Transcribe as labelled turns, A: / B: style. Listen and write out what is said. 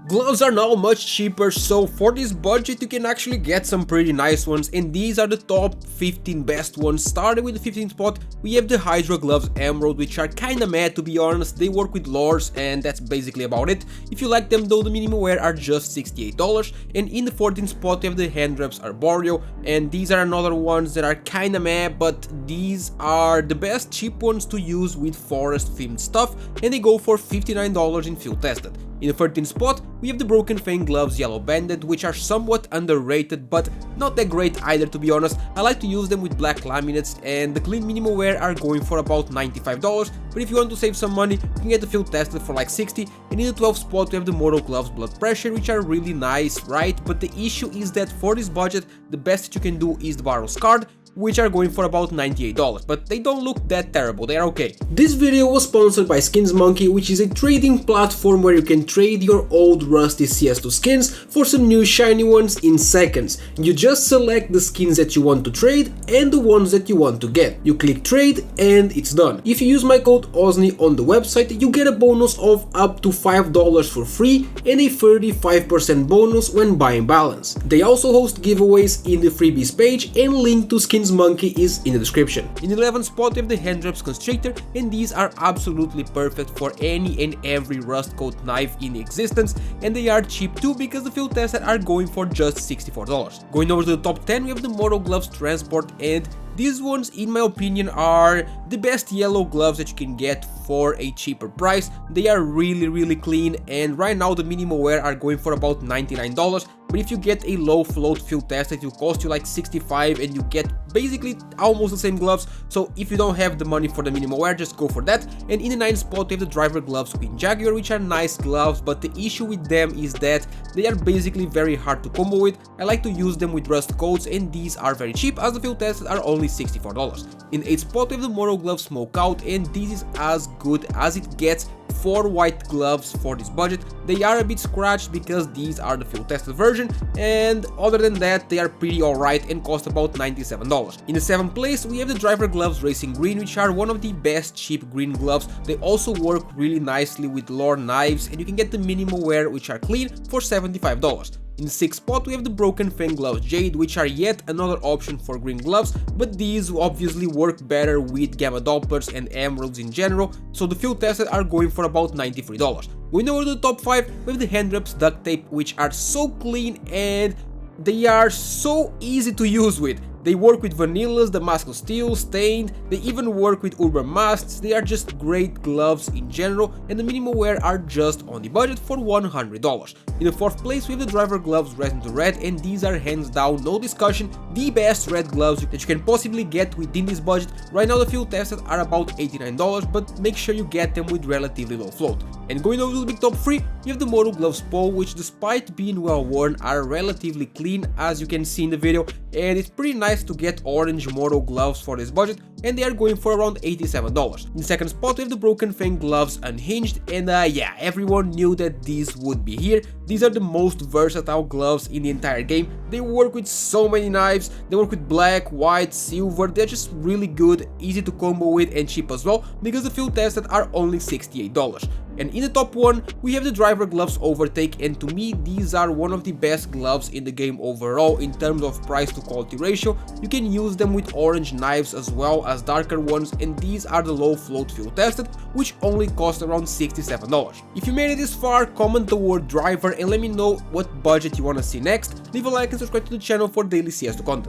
A: Gloves are now much cheaper, so for this budget you can actually get some pretty nice ones, and these are the top 15 best ones. Starting with the 15th spot, we have the Hydra Gloves Emerald, which are kinda mad to be honest. They work with lures and that's basically about it. If you like them though, the minimum wear are just $68. And in the 14th spot we have the Hand Wraps Arboreal, and these are another ones that are kinda mad, but these are the best cheap ones to use with forest themed stuff, and they go for $59 in field tested. In the 13th spot, we have the Broken Fang Gloves Yellow Banded, which are somewhat underrated, but not that great either to be honest. I like to use them with black laminates, and the clean minimal wear are going for about $95, but if you want to save some money, you can get the field tested for like $60. And in the 12th spot, we have the Mortal Gloves Blood Pressure, which are really nice, right? But the issue is that for this budget, the best that you can do is the Barrow Scarred, which are going for about $98, but they don't look that terrible, they are okay. This video was sponsored by Skins Monkey, which is a trading platform where you can trade your old rusty CS2 skins for some new shiny ones in seconds. You just select the skins that you want to trade and the ones that you want to get. You click trade and it's done. If you use my code OZNI on the website, you get a bonus of up to $5 for free and a 35% bonus when buying balance. They also host giveaways in the freebies page, and link to Skins Monkey is in the description. In the 11th spot we have the Hand Wraps Constrictor, and these are absolutely perfect for any and every rust coat knife in existence, and they are cheap too because the field tested are going for just $64. Going over to the top 10, we have the Mortal Gloves Transport, and these ones, in my opinion, are the best yellow gloves that you can get for a cheaper price. They are really clean, and right now the minimal wear are going for about $99, but if you get a low float field test, it will cost you like $65 and you get basically almost the same gloves. So if you don't have the money for the minimal wear, just go for that. And in the 9th spot we have the Driver Gloves Queen Jaguar, which are nice gloves, but the issue with them is that they are basically very hard to combo with. I like to use them with rust coats, and these are very cheap as the field tested are only $64. In 8th spot we have the Mortal Gloves Smokeout, and this is as good as it gets for white gloves for this budget. They are a bit scratched because these are the field tested version, and other than that they are pretty alright and cost about $97. In the 7th place we have the Driver Gloves Racing Green, which are one of the best cheap green gloves. They also work really nicely with lore knives, and you can get the minimal wear, which are clean, for $75. In the 6th spot we have the Broken Fang Gloves Jade, which are yet another option for green gloves, but these obviously work better with Gamma Dopplers and Emeralds in general, so the field tested are going for about $93. Going over to the top 5 we have the Hand Wraps Duct Tape, which are so clean and they are so easy to use with. They work with vanillas, Damascus Steel, Stained, they even work with Urban Masts. They are just great gloves in general, and the minimal wear are just on the budget for $100. In the 4th place we have the Driver Gloves Resin to Red, and these are hands down, no discussion, the best red gloves that you can possibly get within this budget. Right now the field tested are about $89, but make sure you get them with relatively low float. And going over to the big top 3, we have the Mortal Gloves Pole, which despite being well worn are relatively clean, as you can see in the video, and it's pretty nice to get orange Mortal gloves for this budget, and they are going for around $87. In the 2nd spot we have the Broken Fang Gloves Unhinged, and yeah, everyone knew that these would be here. These are the most versatile gloves in the entire game. They work with so many knives, they work with black, white, silver. They're just really good, easy to combo with, and cheap as well because the field tested are only $68. And in the top 1 we have the Driver Gloves Overtake, and to me these are one of the best gloves in the game overall in terms of price to quality ratio. You can use them with orange knives as well as darker ones, and these are the low float field tested, which only cost around $67. If you made it this far, comment the word driver and let me know what budget you want to see next. Leave a like and subscribe to the channel for daily CS2 content.